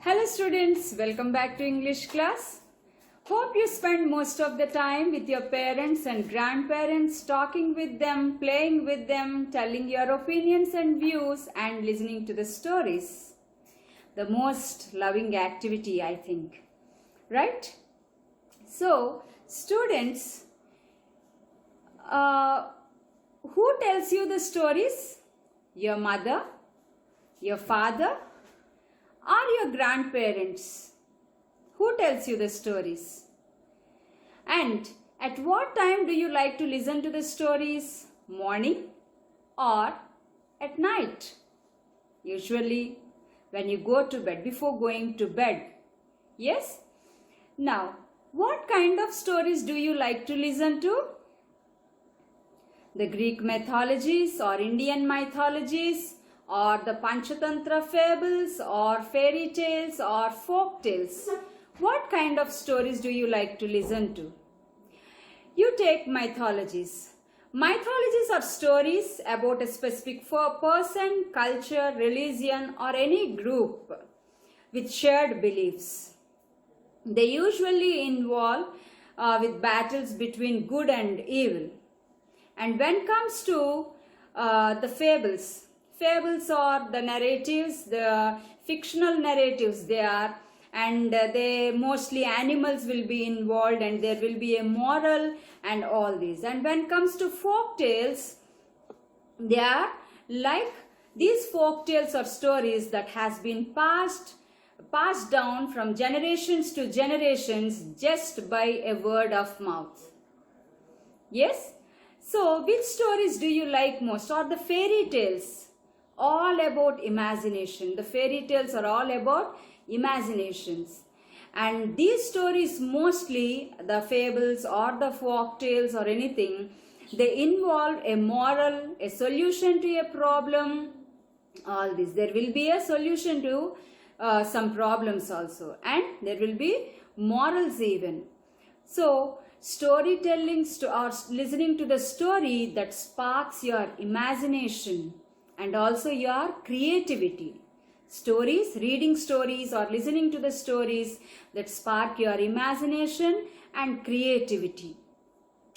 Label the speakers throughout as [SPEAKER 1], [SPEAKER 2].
[SPEAKER 1] Hello students, welcome back to English class. Hope you spend most of the time with your parents and grandparents, talking with them, playing with them, telling your opinions and views and listening to the stories. The most loving activity, I think. Right? So, students, who tells you the stories? Your mother? Your father? Or your grandparents? Who tells you the stories? And at what time do you like to listen to the stories? Morning or at night? Usually when you go to bed, before going to bed. Yes? Now, what kind of stories do you like to listen to? The Greek mythologies or Indian mythologies, or the Panchatantra fables or fairy tales or folk tales. What kind of stories do you like to listen to? You take mythologies. Mythologies are stories about a specific person, culture, religion or any group with shared beliefs. They usually involve with battles between good and evil. And when it comes to the fables are the narratives, the fictional narratives they are, and they mostly animals will be involved and there will be a moral and all these. And when it comes to folk tales, they are like these folk tales or stories that has been passed down from generations to generations just by a word of mouth. Yes? So, which stories do you like most? Or the fairy tales? All about imagination. The fairy tales are all about imaginations. And these stories, mostly the fables or the folk tales or anything, they involve a moral, a solution to a problem, all this. There will be a solution to some problems also, and there will be morals even. So, storytelling or listening to the story that sparks your imagination and also your creativity. Stories, reading stories or listening to the stories that spark your imagination and creativity.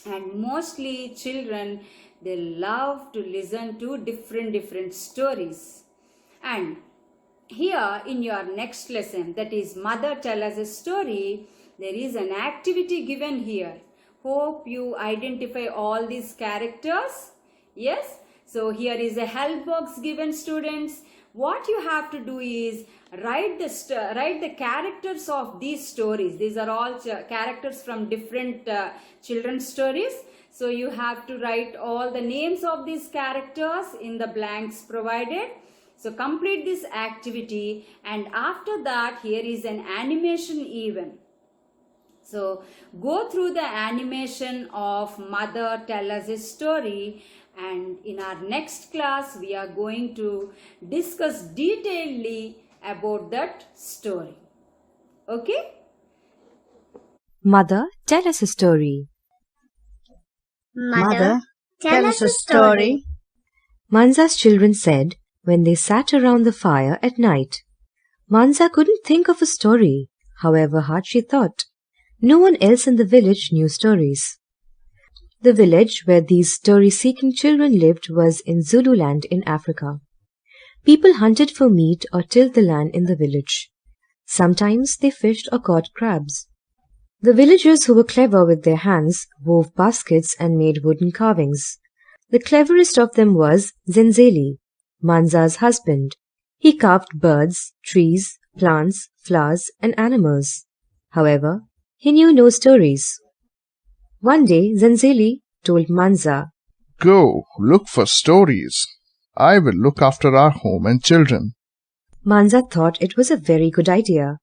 [SPEAKER 1] And mostly children, they love to listen to different stories. And here in your next lesson, that is Mother Tell Us a Story, there is an activity given here. Hope you identify all these characters. Yes? So here is a help box given, students. What you have to do is write the characters of these stories. These are all characters from different children's stories. So you have to write all the names of these characters in the blanks provided. So complete this activity, and after that here is an animation even. So go through the animation of Mother Tell Us a Story, and in our next class we are going to discuss detailedly about that story. Okay?
[SPEAKER 2] Mother, tell us a story.
[SPEAKER 3] Mother, tell us a story.
[SPEAKER 2] Manza's children said when they sat around the fire at night. Manza couldn't think of a story, however hard she thought. No one else in the village knew stories. The village where these story-seeking children lived was in Zululand in Africa. People hunted for meat or tilled the land in the village. Sometimes they fished or caught crabs. The villagers who were clever with their hands wove baskets and made wooden carvings. The cleverest of them was Zenzeli, Manza's husband. He carved birds, trees, plants, flowers, and animals. However, he knew no stories. One day, Zenzeli told Manza,
[SPEAKER 4] "Go, look for stories. I will look after our home and children."
[SPEAKER 2] Manza thought it was a very good idea.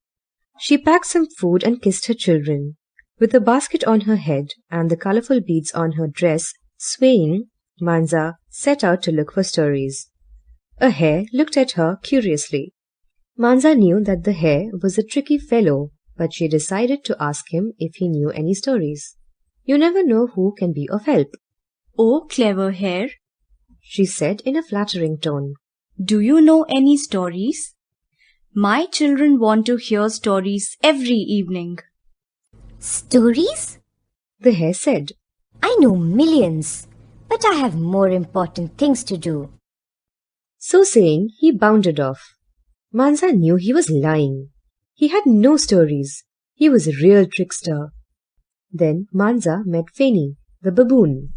[SPEAKER 2] She packed some food and kissed her children. With a basket on her head and the colorful beads on her dress swaying, Manza set out to look for stories. A hare looked at her curiously. Manza knew that the hare was a tricky fellow, but she decided to ask him if he knew any stories. You never know who can be of help.
[SPEAKER 3] "Oh, clever hare,"
[SPEAKER 2] she said in a flattering tone.
[SPEAKER 3] "do you know any stories?" My children want to hear stories every evening.
[SPEAKER 5] Stories?
[SPEAKER 2] The hare said.
[SPEAKER 5] I know millions, but I have more important things to do.
[SPEAKER 2] So saying, he bounded off. Manza knew he was lying. He had no stories. He was a real trickster. Then Manza met Fanny, the baboon.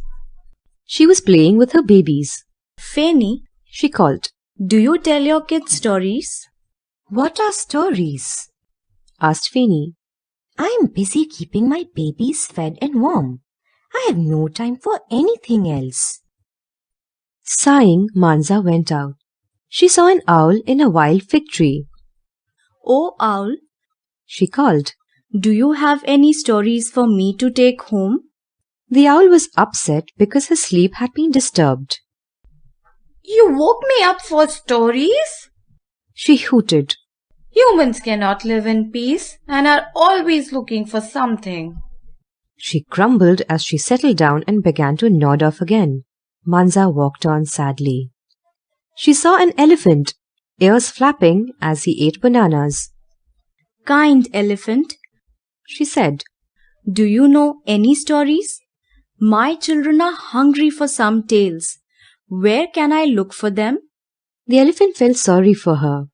[SPEAKER 2] She was playing with her babies.
[SPEAKER 3] Fanny,
[SPEAKER 2] She called,
[SPEAKER 3] do you tell your kids stories?
[SPEAKER 2] "What are stories?" asked Fanny.
[SPEAKER 5] I'm busy keeping my babies fed and warm. I have no time for anything else.
[SPEAKER 2] Sighing, Manza went out. She saw an owl in a wild fig tree.
[SPEAKER 3] Oh, owl,
[SPEAKER 2] She called.
[SPEAKER 3] do you have any stories for me to take home?
[SPEAKER 2] The owl was upset because his sleep had been disturbed.
[SPEAKER 6] You woke me up for stories?
[SPEAKER 2] She hooted.
[SPEAKER 6] Humans cannot live in peace and are always looking for something.
[SPEAKER 2] She grumbled as she settled down and began to nod off again. Manza walked on sadly. She saw an elephant, ears flapping as he ate bananas.
[SPEAKER 3] Kind elephant,
[SPEAKER 2] She said,
[SPEAKER 3] do you know any stories? My children are hungry for some tales. Where can I look for them?
[SPEAKER 2] The elephant felt sorry for her.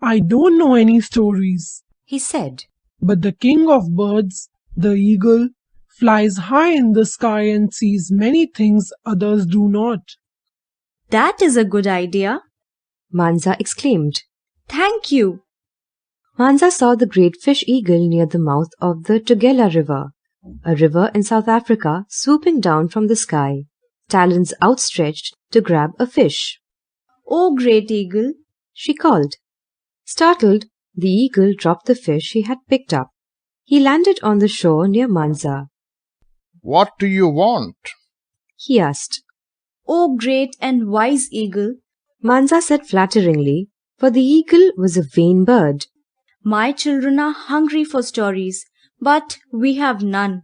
[SPEAKER 7] I don't know any stories,
[SPEAKER 2] He said,
[SPEAKER 7] but the king of birds, the eagle, flies high in the sky and sees many things others do not.
[SPEAKER 3] That is a good idea.
[SPEAKER 2] Manza exclaimed.
[SPEAKER 3] Thank you.
[SPEAKER 2] Manza saw the great fish eagle near the mouth of the Tugela River, a river in South Africa swooping down from the sky, talons outstretched to grab a fish.
[SPEAKER 3] Oh, great eagle,
[SPEAKER 2] She called. Startled, the eagle dropped the fish he had picked up. He landed on the shore near Manza.
[SPEAKER 4] What do you want?
[SPEAKER 2] He asked.
[SPEAKER 3] oh, great and wise eagle,
[SPEAKER 2] Manza said flatteringly, for the eagle was a vain bird.
[SPEAKER 3] my children are hungry for stories, but we have none.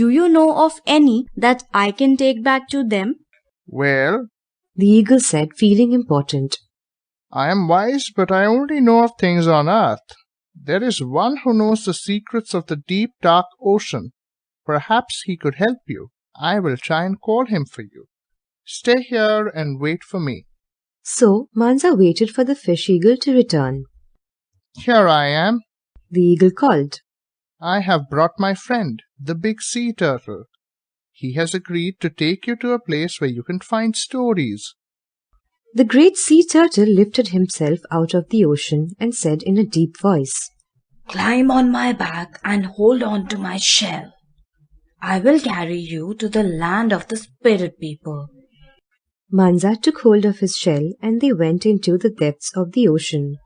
[SPEAKER 3] Do you know of any that I can take back to them?
[SPEAKER 4] Well,
[SPEAKER 2] The eagle said, feeling important.
[SPEAKER 4] I am wise, but I only know of things on earth. There is one who knows the secrets of the deep, dark ocean. Perhaps he could help you. I will try and call him for you. Stay here and wait for me.
[SPEAKER 2] So Manza waited for the fish eagle to return.
[SPEAKER 4] Here I am.
[SPEAKER 2] The eagle called.
[SPEAKER 4] I have brought my friend, the big sea turtle. He has agreed to take you to a place where you can find stories.
[SPEAKER 2] The great sea turtle lifted himself out of the ocean and said in a deep voice,
[SPEAKER 6] Climb on my back and hold on to my shell. I will carry you to the land of the spirit people.
[SPEAKER 2] Manza took hold of his shell and they went into the depths of the ocean.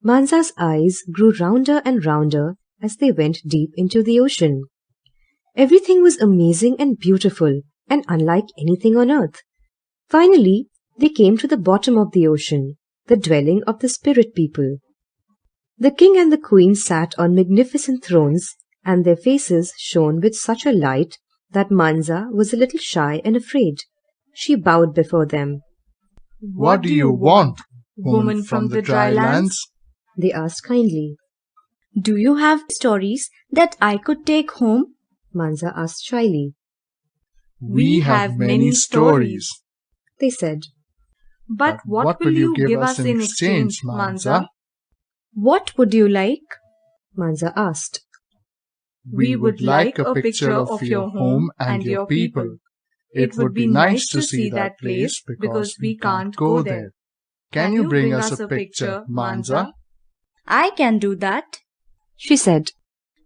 [SPEAKER 2] Manza's eyes grew rounder and rounder as they went deep into the ocean. Everything was amazing and beautiful and unlike anything on earth. Finally, they came to the bottom of the ocean, the dwelling of the spirit people. The king and the queen sat on magnificent thrones, and their faces shone with such a light that Manza was a little shy and afraid. She bowed before them.
[SPEAKER 4] What do you want, woman from the dry lands?
[SPEAKER 2] They asked kindly.
[SPEAKER 3] Do you have stories that I could take home?
[SPEAKER 2] Manza asked shyly.
[SPEAKER 4] We have many stories.
[SPEAKER 2] They said.
[SPEAKER 6] But what will you give us in exchange, Manza?
[SPEAKER 3] What would you like?
[SPEAKER 2] Manza asked.
[SPEAKER 6] We would like a picture of your home and your people. It would be nice to see that place because we can't go there. Can you bring us a picture, Manza?
[SPEAKER 3] I can do that.
[SPEAKER 2] She said.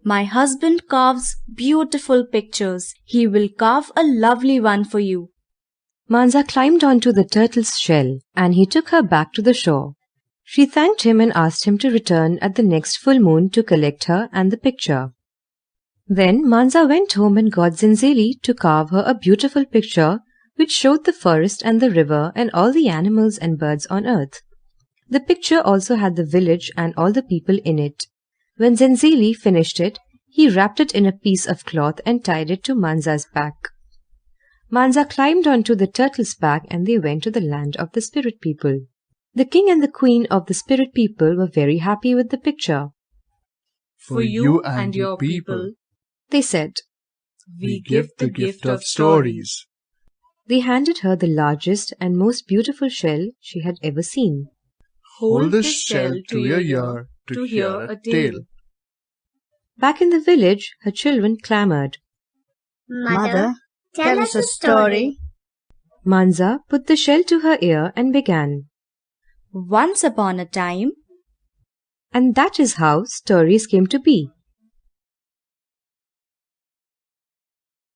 [SPEAKER 3] My husband carves beautiful pictures. He will carve a lovely one for you.
[SPEAKER 2] Manza climbed onto the turtle's shell and he took her back to the shore. She thanked him and asked him to return at the next full moon to collect her and the picture. Then Manza went home and got Zenzeli to carve her a beautiful picture which showed the forest and the river and all the animals and birds on earth. The picture also had the village and all the people in it. When Zenzeli finished it, he wrapped it in a piece of cloth and tied it to Manza's back. Manza climbed onto the turtle's back and they went to the land of the spirit people. The king and the queen of the spirit people were very happy with the picture.
[SPEAKER 6] For you and your people,
[SPEAKER 2] They said.
[SPEAKER 6] we give the gift of stories.
[SPEAKER 2] They handed her the largest and most beautiful shell she had ever seen.
[SPEAKER 6] Hold this shell to your ear to hear a tale.
[SPEAKER 2] Back in the village, her children clamored.
[SPEAKER 8] Mother, tell us a story.
[SPEAKER 2] Manza put the shell to her ear and began.
[SPEAKER 3] Once upon a time,
[SPEAKER 2] And that is how stories came to be.